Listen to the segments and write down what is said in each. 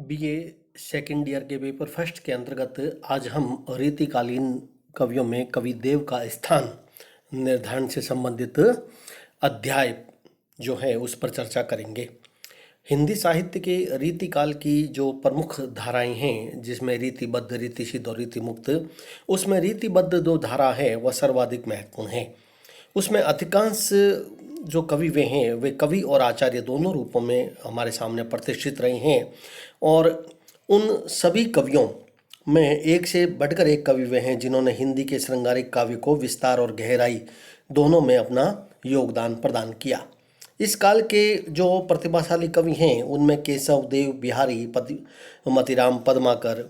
BA second year के paper first के अंतर्गत आज हम रीतिकालीन कवियों में कवि देव का स्थान निर्धारण से संबंधित अध्याय जो है उस पर चर्चा करेंगे। हिंदी साहित्य के रीतिकाल की जो प्रमुख धाराएं हैं जिसमें रीतिबद्ध, रीतिसिद्ध और रीतिमुक्त, उसमें रीतिबद्ध जो धारा है वह सर्वाधिक महत्वपूर्ण है। उसमें अधिकांश जो कवि वे कवि और आचार्य दोनों रूपों में हमारे सामने प्रतिष्ठित रहे हैं और उन सभी कवियों में एक से बढ़कर एक कवि वे हैं जिन्होंने हिंदी के श्रृंगारिक काव्य को विस्तार और गहराई दोनों में अपना योगदान प्रदान किया। इस काल के जो प्रतिभाशाली कवि हैं उनमें केशव, देव, बिहारी, मतीराम, पद्माकर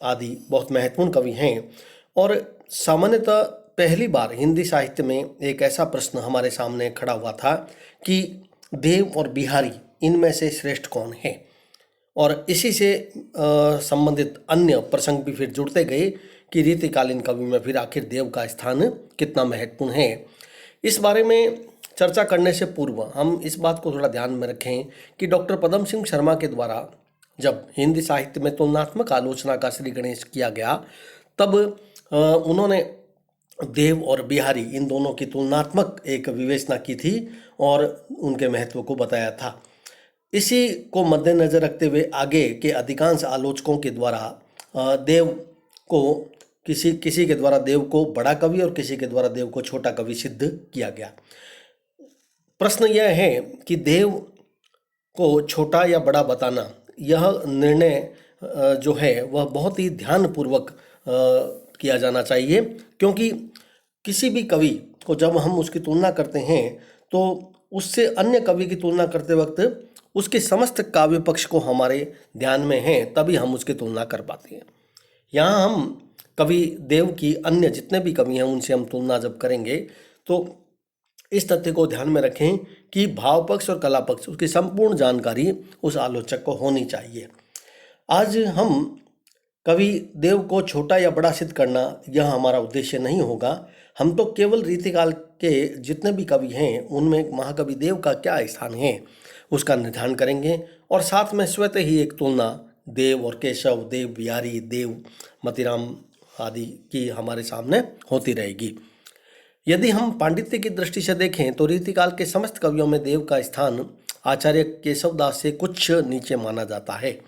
आदि बहुत महत्वपूर्ण कवि हैं। और सामान्यतः पहली बार हिंदी साहित्य में एक ऐसा प्रश्न हमारे सामने खड़ा हुआ था कि देव और बिहारी इनमें से श्रेष्ठ कौन है, और इसी से संबंधित अन्य प्रसंग भी फिर जुड़ते गए कि रीतिकालीन कवि में फिर आखिर देव का स्थान कितना महत्वपूर्ण है। इस बारे में चर्चा करने से पूर्व हम इस बात को थोड़ा ध्यान में रखें कि डॉक्टर पदम सिंह शर्मा के द्वारा जब हिंदी साहित्य में तुलनात्मक आलोचना का श्री गणेश किया गया तब उन्होंने देव और बिहारी इन दोनों की तुलनात्मक एक विवेचना की थी और उनके महत्व को बताया था। इसी को मद्देनजर रखते हुए आगे के अधिकांश आलोचकों के द्वारा देव को किसी के द्वारा देव को बड़ा कवि और किसी के द्वारा देव को छोटा कवि सिद्ध किया गया। प्रश्न यह है कि देव को छोटा या बड़ा बताना, यह निर्णय जो है वह बहुत ही ध्यानपूर्वक किया जाना चाहिए, क्योंकि किसी भी कवि को जब हम उसकी तुलना करते हैं तो उससे अन्य कवि की तुलना करते वक्त उसके समस्त काव्य पक्ष को हमारे ध्यान में है, तभी हम उसकी तुलना कर पाते हैं। यहाँ हम कवि देव की अन्य जितने भी कवि हैं उनसे हम तुलना जब करेंगे तो इस तथ्य को ध्यान में रखें कि भाव पक्ष और कला पक्ष उसकी संपूर्ण जानकारी उस आलोचक को होनी चाहिए। आज हम कवि देव को छोटा या बड़ा सिद्ध करना यह हमारा उद्देश्य नहीं होगा। हम तो केवल रीतिकाल के जितने भी कवि हैं उनमें महाकवि देव का क्या स्थान है उसका निर्धारण करेंगे और साथ में स्वतः ही एक तुलना देव और केशव, देव बिहारी, देव मतीराम आदि की हमारे सामने होती रहेगी। यदि हम पांडित्य की दृष्टि से देखें तो रीतिकाल के समस्त कवियों में देव का स्थान आचार्य केशव दास से कुछ नीचे माना जाता है।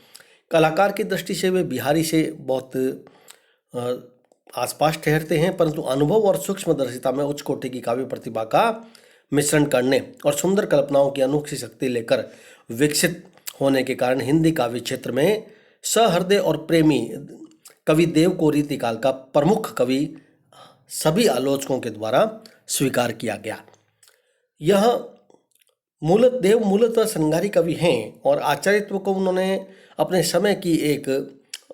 कलाकार की दृष्टि से वे बिहारी से बहुत आसपास ठहरते हैं, परंतु अनुभव और सूक्ष्मदर्शिता में उच्च कोटि की काव्य प्रतिभा का मिश्रण करने और सुंदर कल्पनाओं की अनोखी शक्ति लेकर विकसित होने के कारण हिंदी काव्य क्षेत्र में सहृदय और प्रेमी कवि देव को रीतिकाल का प्रमुख कवि सभी आलोचकों के द्वारा स्वीकार किया गया। यह देव मूलतः श्रृंगारी कवि हैं और आचार्यत्व को उन्होंने अपने समय की एक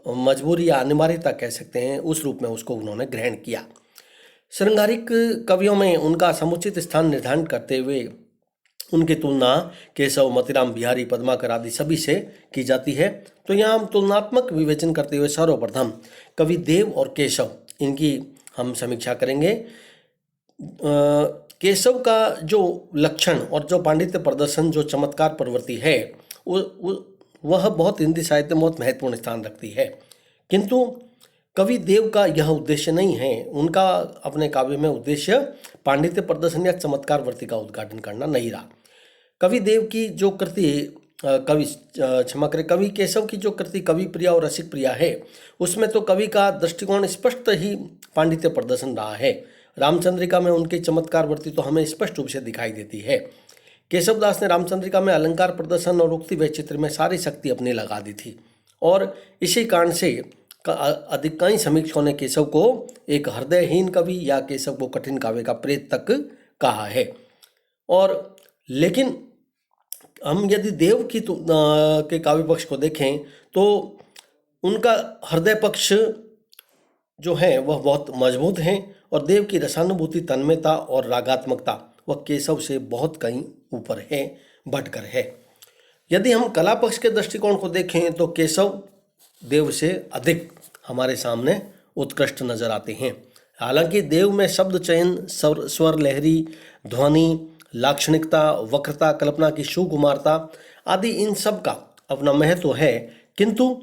मजबूरी या अनिवार्यता कह सकते हैं उस रूप में उसको उन्होंने ग्रहण किया। श्रृंगारिक कवियों में उनका समुचित स्थान निर्धारण करते हुए उनकी तुलना केशव, मतीराम, बिहारी, पद्माकर आदि सभी से की जाती है। तो यहाँ हम तुलनात्मक विवेचन करते हुए सर्वप्रथम कवि देव और केशव इनकी हम समीक्षा करेंगे। केशव का जो लक्षण और जो पांडित्य प्रदर्शन, जो चमत्कार प्रवृत्ति है वह बहुत हिंदी साहित्य में बहुत महत्वपूर्ण स्थान रखती है, किंतु कवि देव का यह उद्देश्य नहीं है। उनका अपने काव्य में उद्देश्य पांडित्य प्रदर्शन या चमत्कार वृत्ति का उद्घाटन करना नहीं रहा। कवि देव की जो कृति कवि केशव की जो कृति कवि प्रिया और रसिक प्रिया है उसमें तो कवि का दृष्टिकोण स्पष्ट ही पांडित्य प्रदर्शन रहा है। रामचंद्रिका में उनकी चमत्कार वृत्ति तो हमें स्पष्ट रूप से दिखाई देती है। केशवदास ने रामचंद्रिका में अलंकार प्रदर्शन और उक्ति वैचित्र में सारी शक्ति अपनी लगा दी थी और इसी कारण से अधिकांश समीक्षकों ने केशव को एक हृदयहीन कवि या केशव को कठिन काव्य का प्रेत तक कहा है। और लेकिन हम यदि देव की के काव्य पक्ष को देखें तो उनका हृदय पक्ष जो है वह बहुत मजबूत है और देव की रसानुभूति, तन्मयता और रागात्मकता वह केशव से बहुत कहीं ऊपर है, बढ़कर है। यदि हम कला पक्ष के दृष्टिकोण को देखें तो केशव देव से अधिक हमारे सामने उत्कृष्ट नजर आते हैं। हालांकि देव में शब्द चयन, स्वर लहरी, ध्वनि, लाक्षणिकता, वक्रता, कल्पना की सुकुमारता आदि इन सब का अपना महत्व है, किंतु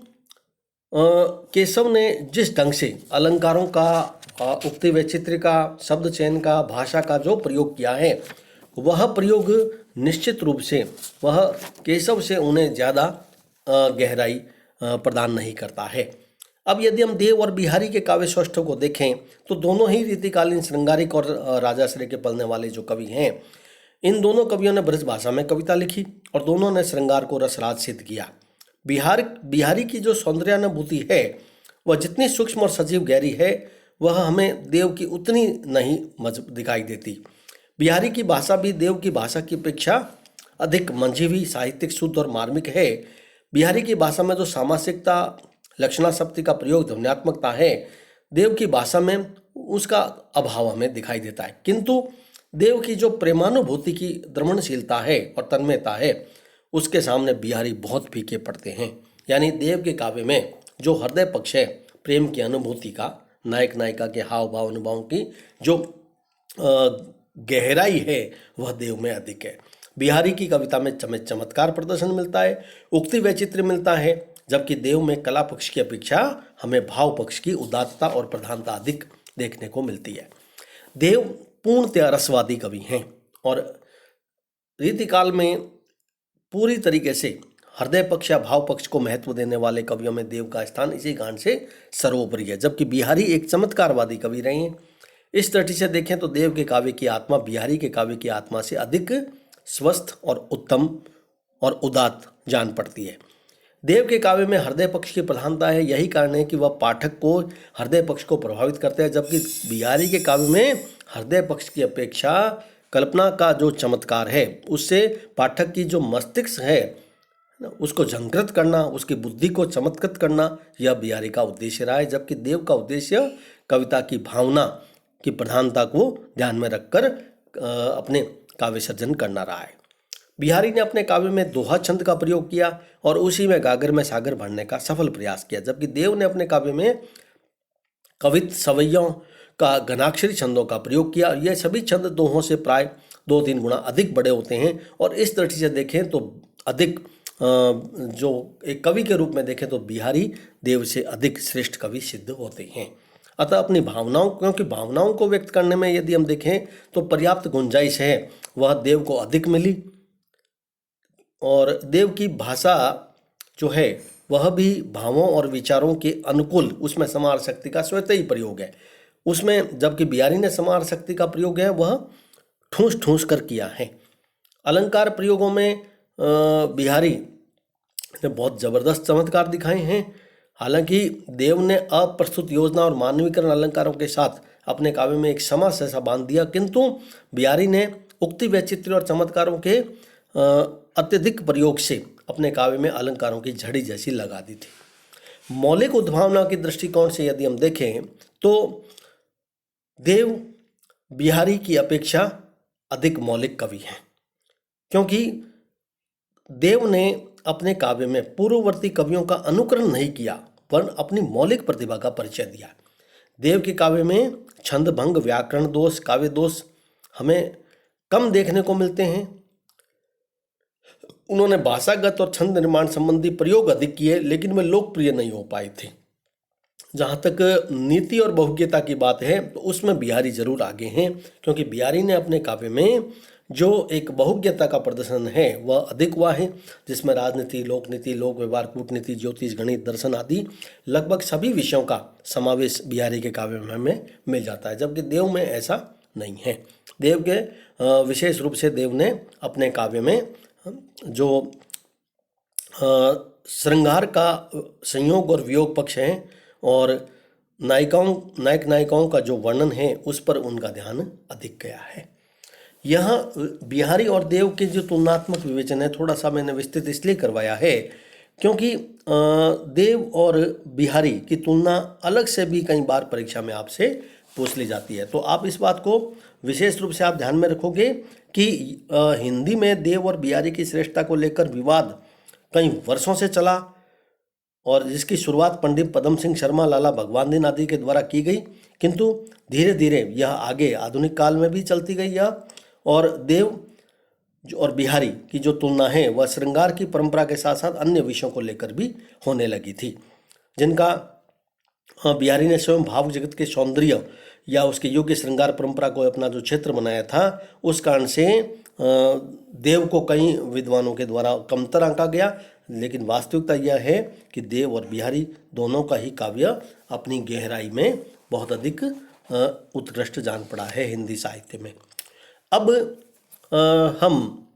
केशव ने जिस ढंग से अलंकारों का, उक्ति वैचित्र्य का, शब्द चयन का, भाषा का जो प्रयोग किया है, वह प्रयोग निश्चित रूप से वह केशव से उन्हें ज़्यादा गहराई प्रदान नहीं करता है। अब यदि हम देव और बिहारी के काव्य सौष्ठव को देखें तो दोनों ही रीतिकालीन श्रृंगारिक और राजाश्रय के पलने वाले जो कवि हैं, इन दोनों कवियों ने ब्रज भाषा में कविता लिखी और दोनों ने श्रृंगार को रसराज सिद्ध किया। बिहारी की जो सौंदर्यानुभूति है वह जितनी सूक्ष्म और सजीव गहरी है, वह हमें देव की उतनी नहीं दिखाई देती। बिहारी की भाषा भी देव की भाषा की अपेक्षा अधिक मंझीवी, साहित्यिक, शुद्ध और मार्मिक है। बिहारी की भाषा में जो सामासिकता, लक्षणाशक्ति का प्रयोग, ध्वन्यात्मकता है, देव की भाषा में उसका अभाव हमें दिखाई देता है। किंतु देव की जो प्रेमानुभूति की द्रवणशीलता है और तन्मयता है, उसके सामने बिहारी बहुत फीके पड़ते हैं। यानी देव के काव्य में जो हृदय पक्ष है, प्रेम की अनुभूति का, नायक नायिका के हाव भाव अनुभवों की जो गहराई है, वह देव में अधिक है। बिहारी की कविता में चमत्कार प्रदर्शन मिलता है, उक्ति वैचित्र्य मिलता है, जबकि देव में कला पक्ष की अपेक्षा हमें भाव पक्ष की उदात्तता और प्रधानता अधिक देखने को मिलती है। देव पूर्णतया रसवादी कवि हैं और रीतिकाल में पूरी तरीके से हृदय पक्ष या भाव पक्ष को महत्व देने वाले कवियों में देव का स्थान इसी कारण से सर्वोपरि है, जबकि बिहारी एक चमत्कारवादी कवि रहे हैं। इस दृष्टि से देखें तो देव के काव्य की आत्मा बिहारी के काव्य की आत्मा से अधिक स्वस्थ और उत्तम और उदात्त जान पड़ती है। देव के काव्य में हृदय पक्ष की प्रधानता है, यही कारण है कि वह पाठक को हृदय पक्ष को प्रभावित करते हैं, जबकि बिहारी के काव्य में हृदय पक्ष की अपेक्षा कल्पना का जो चमत्कार है, उससे पाठक की जो मस्तिष्क है उसको झंकृत करना, उसकी बुद्धि को चमत्कृत करना, यह बिहारी का उद्देश्य रहा है। जबकि देव का उद्देश्य कविता की भावना की प्रधानता को ध्यान में रखकर अपने काव्य सर्जन करना रहा है। बिहारी ने अपने काव्य में दोहा छंद का प्रयोग किया और उसी में गागर में सागर भरने का सफल प्रयास किया, जबकि देव ने अपने काव्य में कवित, सवैयों का घनाक्षरी छंदों का प्रयोग किया। ये सभी छंद दोहों से प्राय 2-3 गुना अधिक बड़े होते हैं और इस दृष्टि से देखें तो अधिक जो एक कवि के रूप में देखें तो बिहारी देव से अधिक श्रेष्ठ कवि सिद्ध होते हैं। अतः अपनी भावनाओं, क्योंकि भावनाओं को व्यक्त करने में यदि हम देखें तो पर्याप्त गुंजाइश है, वह देव को अधिक मिली। और देव की भाषा जो है वह भी भावों और विचारों के अनुकूल, उसमें समार शक्ति का स्वतः ही प्रयोग है उसमें, जबकि बिहारी ने समार शक्ति का प्रयोग है वह ठूस ठूस कर किया है। अलंकार प्रयोगों में बिहारी ने बहुत जबरदस्त चमत्कार दिखाए हैं। हालांकि देव ने अप्रस्तुत योजना और मानवीकरण अलंकारों के साथ अपने काव्य में एक समास ऐसा बांध दिया, किंतु बिहारी ने उक्ति वैचित्र्य और चमत्कारों के अत्यधिक प्रयोग से अपने काव्य में अलंकारों की झड़ी जैसी लगा दी थी। मौलिक उद्भावना के दृष्टिकोण से यदि हम देखें तो देव बिहारी की अपेक्षा अधिक मौलिक कवि हैं, क्योंकि देव ने अपने काव्य में पूर्ववर्ती कवियों का अनुकरण नहीं किया, वरन अपनी मौलिक प्रतिभा का परिचय दिया। देव के काव्य में छंद भंग, व्याकरण दोष, काव्य दोष हमें कम देखने को मिलते हैं। उन्होंने भाषागत और छंद निर्माण संबंधी प्रयोग अधिक किए, लेकिन वे लोकप्रिय नहीं हो पाए थे। जहाँ तक नीति और बहुज्ञता की बात है तो उसमें बिहारी जरूर आगे हैं, क्योंकि बिहारी ने अपने काव्य में जो एक बहुज्ञता का प्रदर्शन है वह अधिक हुआ है, जिसमें राजनीति, लोकनीति, लोक व्यवहार, कूटनीति, ज्योतिष, गणित, दर्शन आदि लगभग सभी विषयों का समावेश बिहारी के काव्य में हमें मिल जाता है, जबकि देव में ऐसा नहीं है। देव के विशेष रूप से देव ने अपने काव्य में जो श्रृंगार का संयोग और वियोग पक्ष है और नायक नायिकाओं का जो वर्णन है उस पर उनका ध्यान अधिक गया है। यहाँ बिहारी और देव के जो तुलनात्मक विवेचन है थोड़ा सा मैंने विस्तृत इसलिए करवाया है क्योंकि देव और बिहारी की तुलना अलग से भी कई बार परीक्षा में आपसे पूछ ली जाती है। तो आप इस बात को विशेष रूप से आप ध्यान में रखोगे कि हिंदी में देव और बिहारी की श्रेष्ठता को लेकर विवाद कई वर्षों से चला और जिसकी शुरुआत पंडित पदम सिंह शर्मा, लाला भगवान दीन आदि के द्वारा की गई, किंतु धीरे धीरे यह आगे आधुनिक काल में भी चलती गई यह। और देव और बिहारी की जो तुलना है वह श्रृंगार की परंपरा के साथ साथ अन्य विषयों को लेकर भी होने लगी थी, जिनका बिहारी ने स्वयं भाव जगत के सौंदर्य या उसके योग्य श्रृंगार परंपरा को अपना जो क्षेत्र बनाया था, उस कारण से देव को कई विद्वानों के द्वारा कमतर आंका गया। लेकिन वास्तविकता यह है कि देव और बिहारी दोनों का ही काव्य अपनी गहराई में बहुत अधिक उत्कृष्ट जान पड़ा है हिंदी साहित्य में। अब हम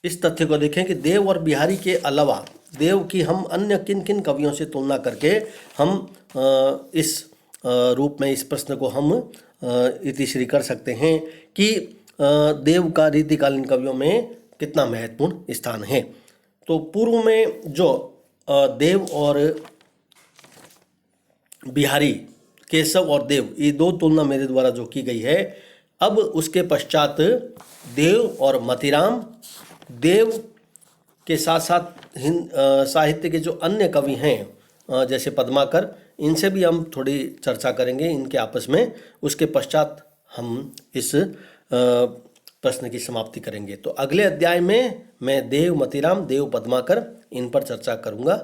इस तथ्य को देखें कि देव और बिहारी के अलावा देव की हम अन्य किन किन कवियों से तुलना करके हम इस रूप में इस प्रश्न को हम इतिश्री कर सकते हैं कि देव का रीतिकालीन कवियों में कितना महत्वपूर्ण स्थान है। तो पूर्व में जो देव और बिहारी, केशव और देव, ये दो तुलना मेरे द्वारा जो की गई है, अब उसके पश्चात देव और मतीराम, देव के साथ साथ साहित्य के जो अन्य कवि हैं जैसे पद्माकर, इनसे भी हम थोड़ी चर्चा करेंगे इनके आपस में। उसके पश्चात हम इस प्रश्न की समाप्ति करेंगे। तो अगले अध्याय में मैं देव मतीराम, देव पद्माकर, इन पर चर्चा करूंगा।